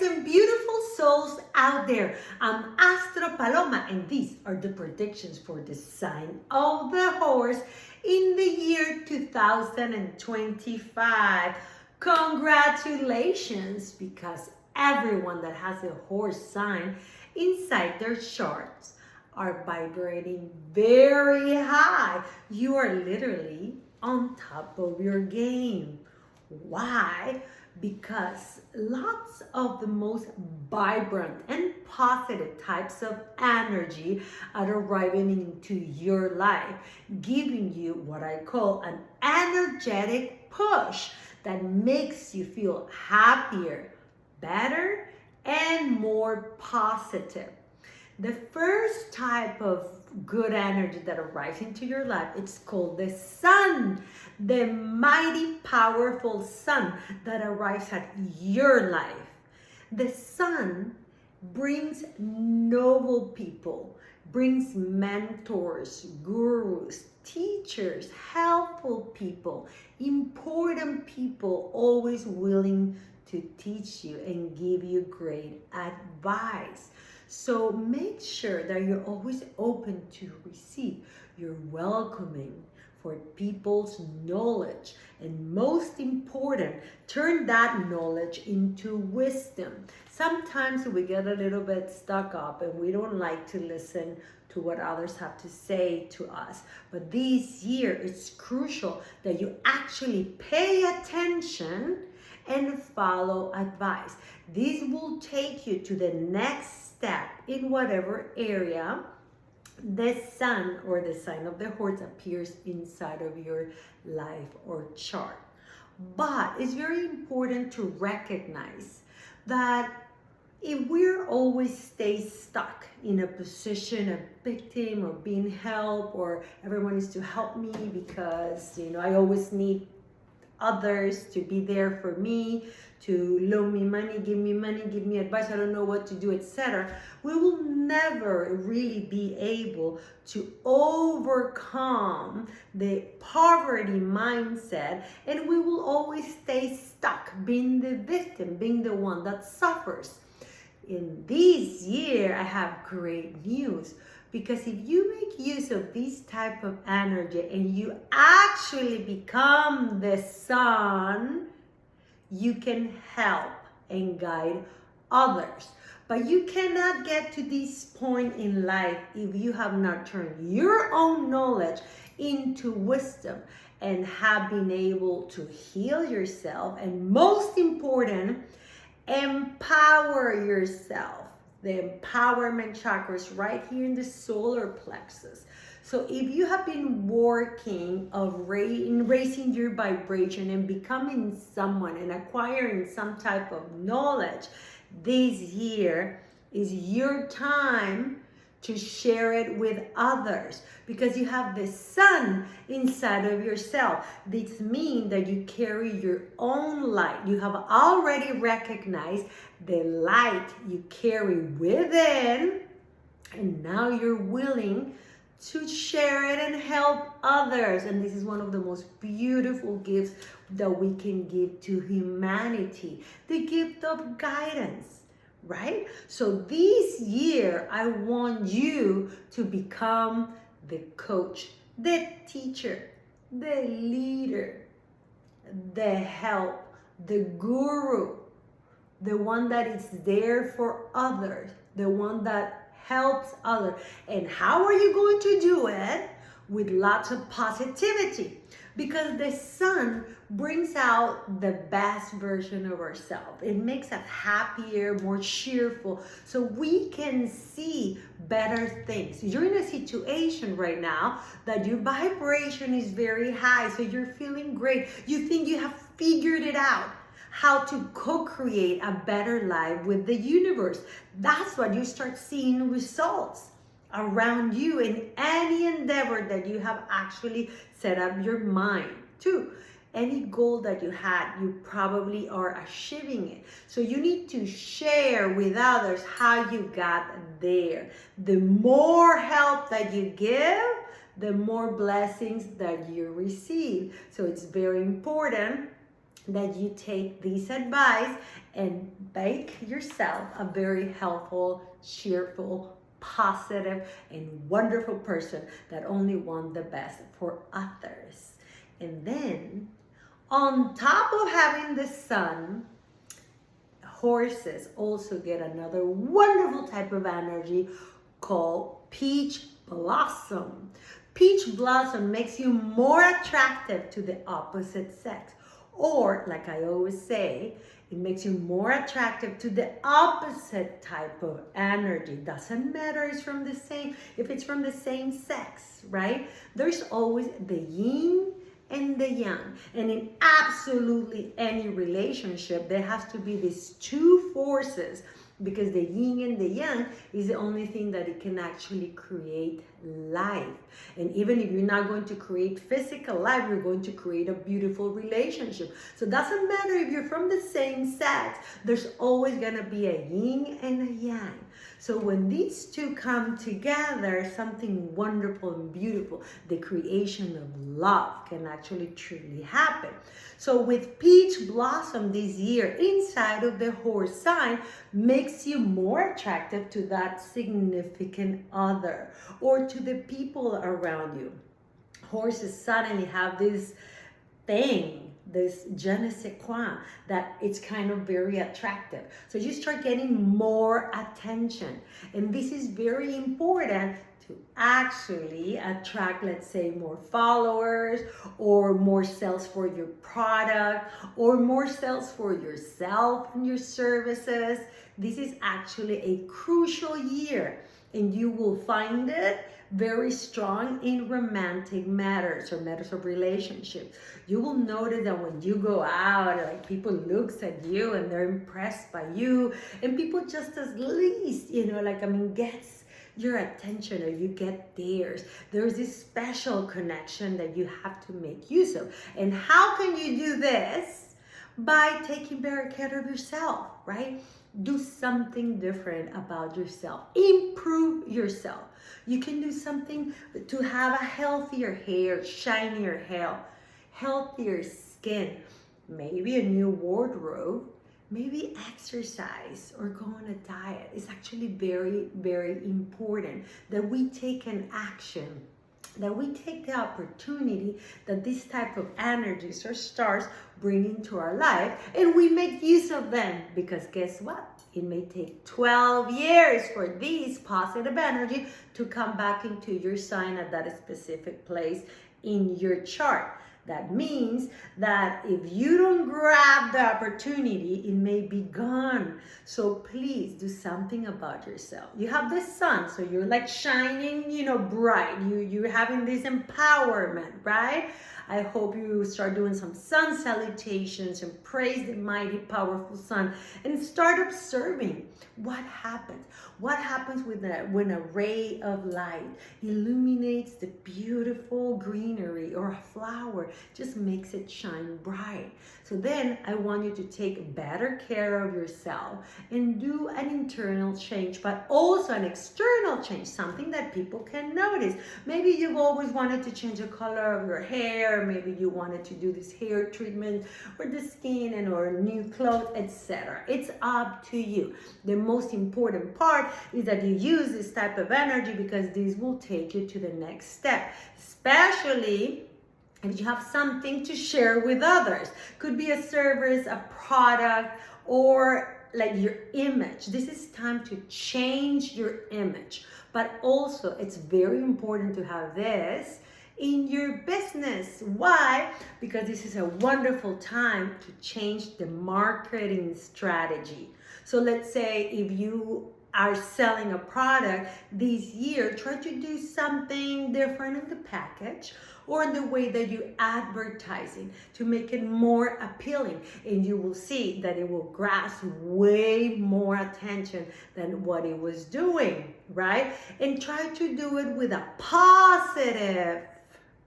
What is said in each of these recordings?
and beautiful souls out there. I'm Astro Paloma, and these are the predictions for the sign of the horse in the year 2025. Congratulations, because everyone that has a horse sign inside their charts are vibrating very high. You are literally on top of your game. Why? Because lots of the most vibrant and positive types of energy are arriving into your life, giving you what I call an energetic push that makes you feel happier, better, and more positive. The first type of good energy that arrives into your life, it's called the sun, the mighty powerful sun that arrives at your life. The sun brings noble people, brings mentors, gurus, teachers, helpful people, important people, always willing to teach you and give you great advice. So make sure that you're always open to receive. You're welcoming for people's knowledge. And most important, turn that knowledge into wisdom. Sometimes we get a little bit stuck up and we don't like to listen to what others have to say to us. But this year, it's crucial that you actually pay attention and follow advice. This will take you to the next step in whatever area the sun or the sign of the horse appears inside of your life or chart. But it's very important to recognize that if we're always stay stuck in a position of victim or being helped, or everyone is to help me because I always need others to be there for me, to loan me money, give me advice, I don't know what to do, etc., we will never really be able to overcome the poverty mindset, and we will always stay stuck being the victim, being the one that suffers. In this year, I have great news, because if you make use of this type of energy and you actually become the sun, you can help and guide others. But you cannot get to this point in life if you have not turned your own knowledge into wisdom and have been able to heal yourself, and most important, empower yourself. The empowerment chakra is right here in the solar plexus. So if you have been working in raising your vibration and becoming someone and acquiring some type of knowledge, this year is your time to share it with others, because you have the sun inside of yourself. This means that you carry your own light. You have already recognized the light you carry within, and now you're willing to share it and help others. And this is one of the most beautiful gifts that we can give to humanity, the gift of guidance. Right? So this year, I want you to become the coach, the teacher, the leader, the help, the guru, the one that is there for others, the one that helps others. And how are you going to do it? With lots of positivity, because the sun brings out the best version of ourselves. It makes us happier, more cheerful, so we can see better things. You're in a situation right now that your vibration is very high, so you're feeling great. You think you have figured it out, how to co-create a better life with the universe. That's when you start seeing results around you in any endeavor that you have actually set up your mind to. Any goal that you had, you probably are achieving it. So you need to share with others how you got there. The more help that you give, the more blessings that you receive. So it's very important that you take this advice and make yourself a very helpful, cheerful, positive, and wonderful person that only wants the best for others. And then, on top of having the sun, horses also get another wonderful type of energy called peach blossom. Peach blossom makes you more attractive to the opposite sex. Or, like I always say, it makes you more attractive to the opposite type of energy. Doesn't matter if it's from the same sex, right? There's always the yin and the yang. And in absolutely any relationship, there has to be these two forces, because the yin and the yang is the only thing that it can actually create life. And even if you're not going to create physical life, you're going to create a beautiful relationship. So it doesn't matter if you're from the same sex, there's always going to be a yin and a yang. So when these two come together, something wonderful and beautiful, the creation of love can actually truly happen. So with peach blossom this year inside of the horse sign makes you more attractive to that significant other or to the people around you. Horses suddenly have this thing, this je ne sais quoi, that it's kind of very attractive. So you start getting more attention. And this is very important to actually attract, let's say, more followers or more sales for your product or more sales for yourself and your services. This is actually a crucial year, and you will find it very strong in romantic matters or matters of relationships. You will notice that when you go out, like people looks at you and they're impressed by you, and people just as least, gets your attention or you get theirs. There's this special connection that you have to make use of. And how can you do this? By taking better care of yourself, right? Do something different about yourself. Improve yourself. You can do something to have a healthier hair, shinier hair, healthier skin, maybe a new wardrobe, maybe exercise or go on a diet. It's actually very, very important that we take an action, that we take the opportunity that this type of energies or stars bring into our life, and we make use of them, because guess what? It may take 12 years for these positive energy to come back into your sign at that specific place in your chart. That means that if you don't grab the opportunity, it may be gone. So please do something about yourself. You have the sun, so you're like shining, bright. You're having this empowerment, right? I hope you start doing some sun salutations and praise the mighty, powerful sun and start observing what happens. What happens when a ray of light illuminates the beautiful greenery or a flower, just makes it shine bright. So then I want you to take better care of yourself and do an internal change, but also an external change, something that people can notice. Maybe you've always wanted to change the color of your hair, maybe you wanted to do this hair treatment or the skin or new clothes, etc. It's up to you. The most important part is that you use this type of energy, because this will take you to the next step, especially if you have something to share with others. Could be a service, a product, or like your image. This is time to change your image. But also, it's very important to have this in your business. Why? Because this is a wonderful time to change the marketing strategy. So let's say if you are selling a product this year, try to do something different in the package or in the way that you advertising to make it more appealing, and you will see that it will grasp way more attention than what it was doing, right? And try to do it with a positive,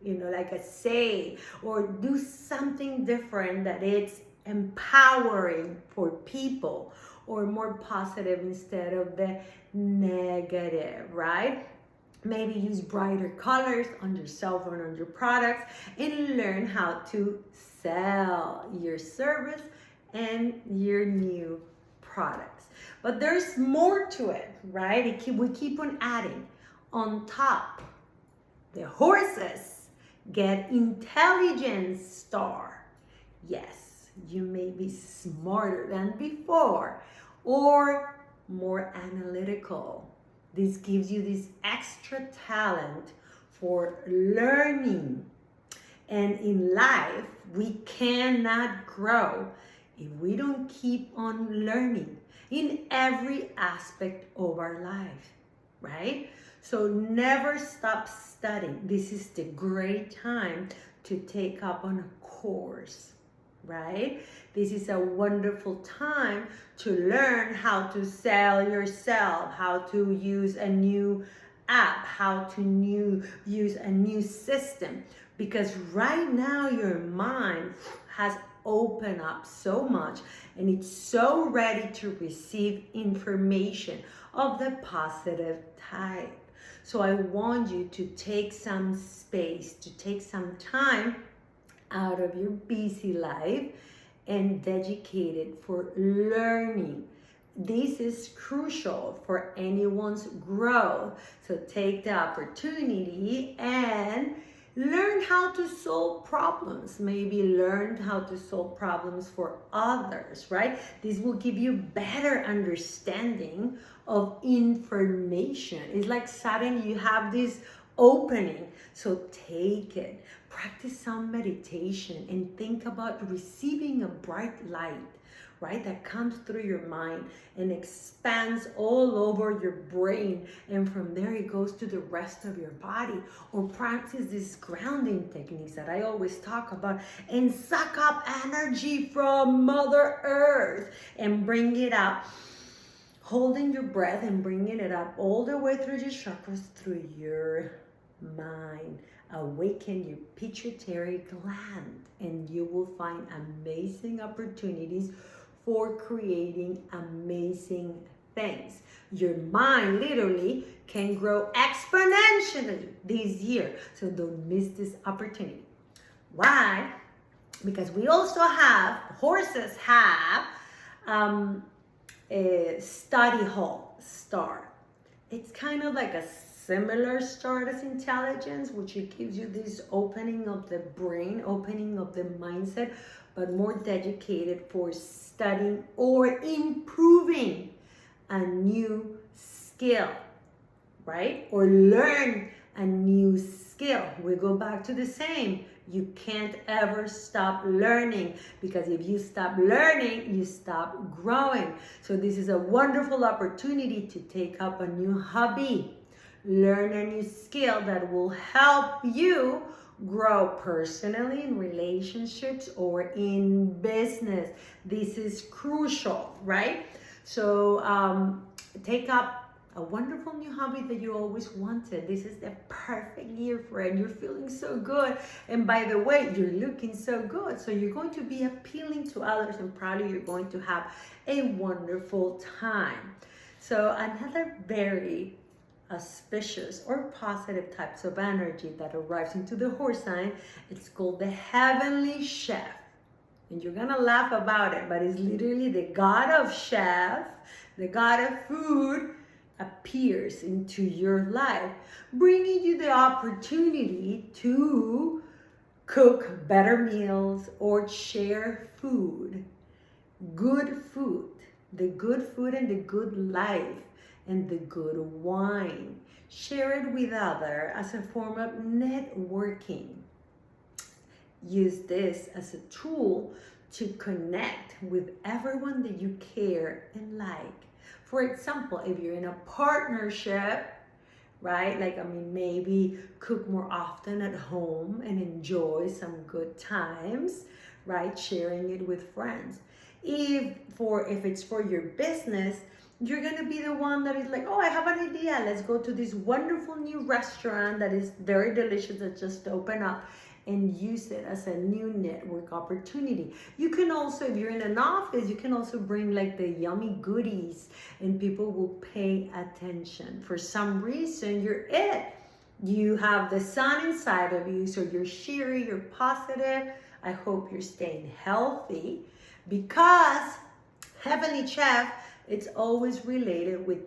like a say, or do something different that it's empowering for people, or more positive instead of the negative, right? Maybe use brighter colors on yourself or on your products, and learn how to sell your service and your new products. But there's more to it, right? We keep on adding. On top, the horses get intelligence star. Yes, you may be smarter than before or more analytical. This gives you this extra talent for learning. And in life, we cannot grow if we don't keep on learning in every aspect of our life, right? So never stop studying. This is the great time to take up on a course, right? This is a wonderful time to learn how to sell yourself, how to use a new app, how to use a new system. Because right now your mind has opened up so much and it's so ready to receive information of the positive type. So I want you to take some space, to take some time out of your busy life and dedicate it for learning. This is crucial for anyone's growth. So take the opportunity and learn how to solve problems. Maybe learn how to solve problems for others, right? This will give you better understanding of information. It's like suddenly you have this opening. So take it. Practice some meditation and think about receiving a bright light, right? That comes through your mind and expands all over your brain. And from there it goes to the rest of your body. Or practice these grounding techniques that I always talk about and suck up energy from Mother Earth and bring it up. Holding your breath and bringing it up all the way through your chakras, through your mind. Awaken your pituitary gland and you will find amazing opportunities for creating amazing things. Your mind literally can grow exponentially this year. So don't miss this opportunity. Why? Because we also have, horses have a study hall star. It's kind of like a similar star as intelligence, which it gives you this opening of the brain, opening of the mindset, but more dedicated for studying or improving a new skill, right? Or learn a new skill. We go back to the same. You can't ever stop learning, because if you stop learning, you stop growing. So this is a wonderful opportunity to take up a new hobby, learn a new skill that will help you grow personally, in relationships, or in business. This is crucial, right? So take up a wonderful new hobby that you always wanted. This is the perfect year for it. You're feeling so good. And by the way, you're looking so good. So you're going to be appealing to others, and probably you're going to have a wonderful time. So another very auspicious or positive types of energy that arrives into the horse sign, it's called the heavenly chef. And you're gonna laugh about it, but it's literally the god of chef, the god of food, appears into your life, bringing you the opportunity to cook better meals or share food, good food, the good food and the good life and the good wine. Share it with others as a form of networking. Use this as a tool to connect with everyone that you care and like. For example, if you're in a partnership, right? Maybe cook more often at home and enjoy some good times, right? Sharing it with friends. If it's for your business, you're gonna be the one that is like, oh, I have an idea. Let's go to this wonderful new restaurant that is very delicious that just opened up, and use it as a new network opportunity. You can also, if you're in an office, you can also bring like the yummy goodies and people will pay attention. For some reason, you're it. You have the sun inside of you, so you're cheery, you're positive. I hope you're staying healthy, because Heavenly Chef, it's always related with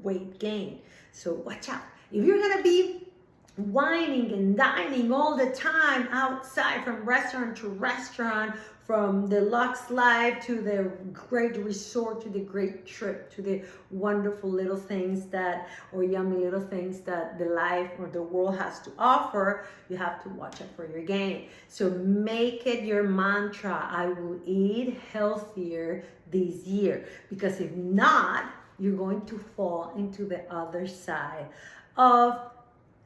weight gain. So watch out. If you're gonna be whining and dining all the time outside, from restaurant to restaurant, from the luxe life to the great resort, to the great trip, to the wonderful little things that, or yummy little things that the life or the world has to offer, you have to watch out for your gain. So make it your mantra, I will eat healthier this year, because if not, you're going to fall into the other side of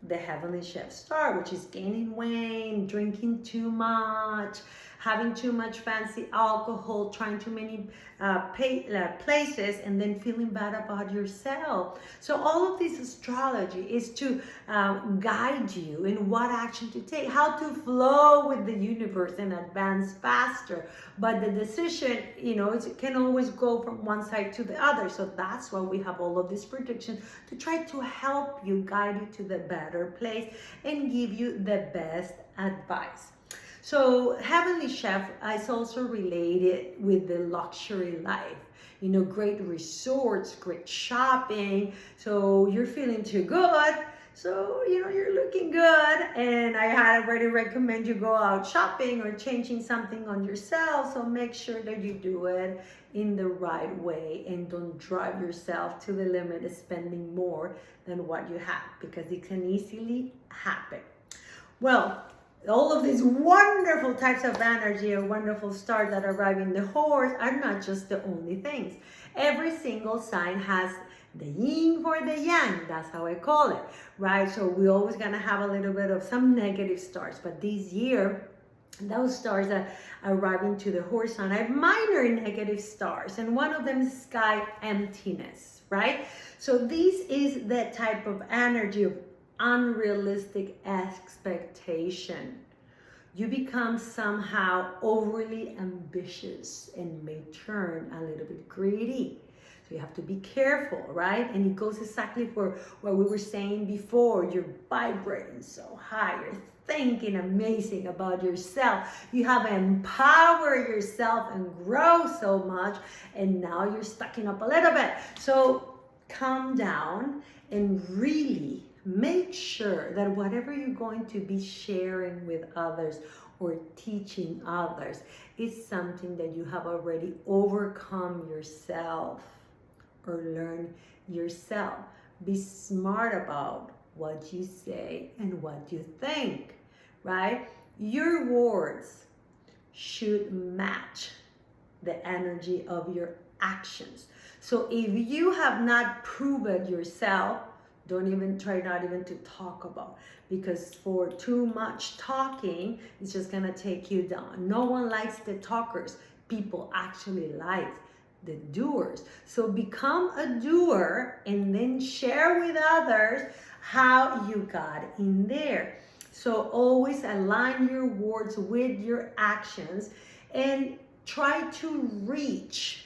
the Heavenly Chef star, which is gaining weight, drinking too much, having too much fancy alcohol, trying too many places, and then feeling bad about yourself. So all of this astrology is to guide you in what action to take, how to flow with the universe and advance faster. But the decision, it can always go from one side to the other. So that's why we have all of these predictions, to try to help you, guide you to the better place, and give you the best advice. So Heavenly Chef is also related with the luxury life. Great resorts, great shopping. So you're feeling too good. So, you're looking good. And I had already recommend you go out shopping or changing something on yourself. So make sure that you do it in the right way, and don't drive yourself to the limit of spending more than what you have, because it can easily happen. Well, all of these wonderful types of energy or wonderful stars that arrive in the horse are not just the only things. Every single sign has the yin for the yang. That's how I call it, right? So we're always going to have a little bit of some negative stars. But this year, those stars that arrive into the horse sign are minor negative stars. And one of them is sky emptiness, right? So this is the type of energy of unrealistic expectation. You become somehow overly ambitious and may turn a little bit greedy. So you have to be careful, right? And it goes exactly for what we were saying before. You're vibrating so high. You're thinking amazing about yourself. You have empowered yourself and grow so much. And now you're stacking up a little bit. So calm down and really make sure that whatever you're going to be sharing with others or teaching others is something that you have already overcome yourself or learned yourself. Be smart about what you say and what you think, right? Your words should match the energy of your actions. So if you have not proven yourself, don't even try not even to talk about, because for too much talking, it's just gonna take you down. No one likes the talkers. People actually like the doers. So become a doer and then share with others how you got in there. So always align your words with your actions and try to reach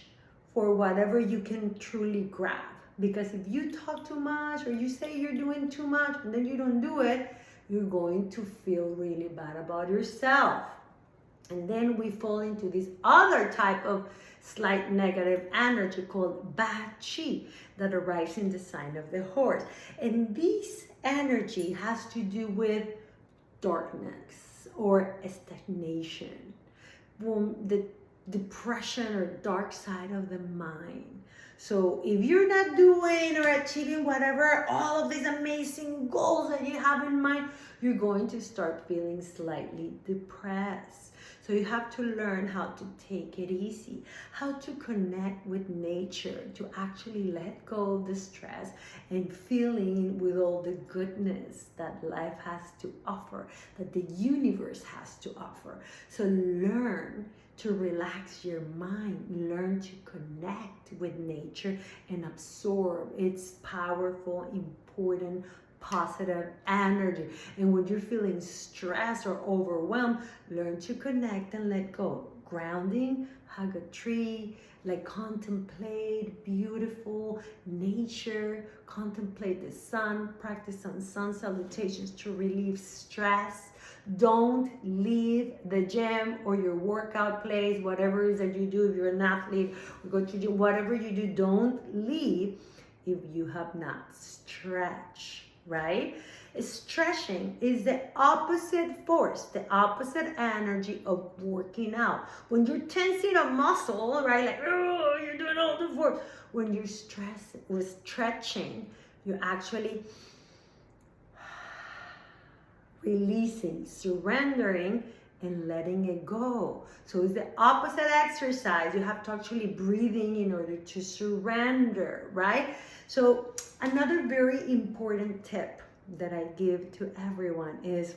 for whatever you can truly grab. Because if you talk too much or you say you're doing too much and then you don't do it, you're going to feel really bad about yourself. And then we fall into this other type of slight negative energy called bad chi that arrives in the sign of the horse. And this energy has to do with darkness or stagnation, the depression or dark side of the mind. So if you're not doing or achieving whatever, all of these amazing goals that you have in mind, you're going to start feeling slightly depressed. So you have to learn how to take it easy, how to connect with nature, to actually let go of the stress and feeling with all the goodness that life has to offer, that the universe has to offer. So learn to relax your mind, learn to connect with nature and absorb its powerful, important, positive energy. And when you're feeling stressed or overwhelmed, learn to connect and let go. Grounding, hug a tree, like contemplate beautiful nature, contemplate the sun, practice some sun salutations to relieve stress. Don't leave the gym or your workout place, whatever it is that you do. If you're an athlete, or go to gym, whatever you do, don't leave if you have not stretched, right? Stretching is the opposite force, the opposite energy of working out. When you're tensing a muscle, right, like, oh, you're doing all the force. When you're stretching, you're actually releasing, surrendering, and letting it go. So it's the opposite exercise. You have to actually breathing in order to surrender, right? So another very important tip that I give to everyone is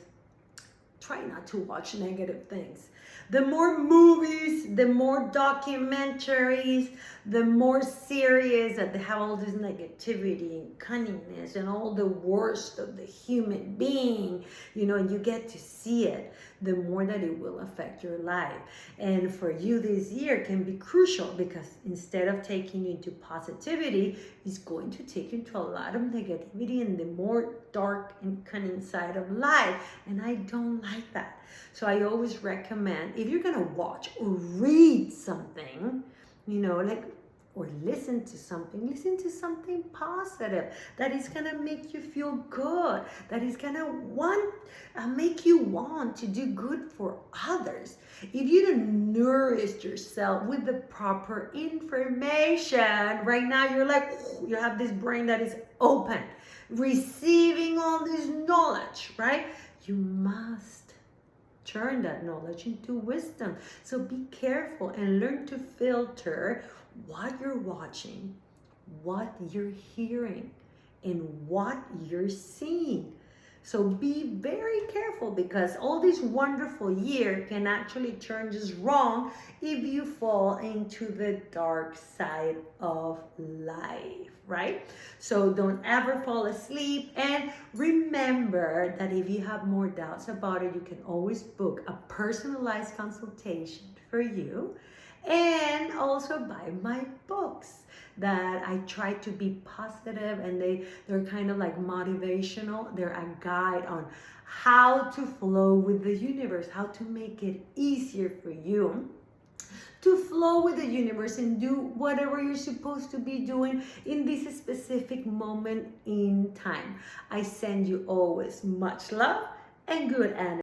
try not to watch negative things. The more movies, the more documentaries, the more series that they have all this negativity and cunningness and all the worst of the human being, and you get to see it, the more that it will affect your life. And for you this year can be crucial because instead of taking you into positivity, it's going to take you into a lot of negativity and the more dark and cunning side of life. And I don't like that. So I always recommend, if you're gonna watch or read something, or listen to something positive that is gonna make you feel good, that is gonna make you want to do good for others. If you don't nourish yourself with the proper information, right now you're like, you have this brain that is open, receiving all this knowledge, right? You must turn that knowledge into wisdom. So be careful and learn to filter what you're watching, what you're hearing, and what you're seeing. So be very careful because all this wonderful year can actually turn just wrong if you fall into the dark side of life, right? So don't ever fall asleep, and remember that if you have more doubts about it, you can always book a personalized consultation for you. And also buy my books that I try to be positive, and they're kind of like motivational. They're a guide on how to flow with the universe, how to make it easier for you to flow with the universe and do whatever you're supposed to be doing in this specific moment in time. I send you always much love and good energy.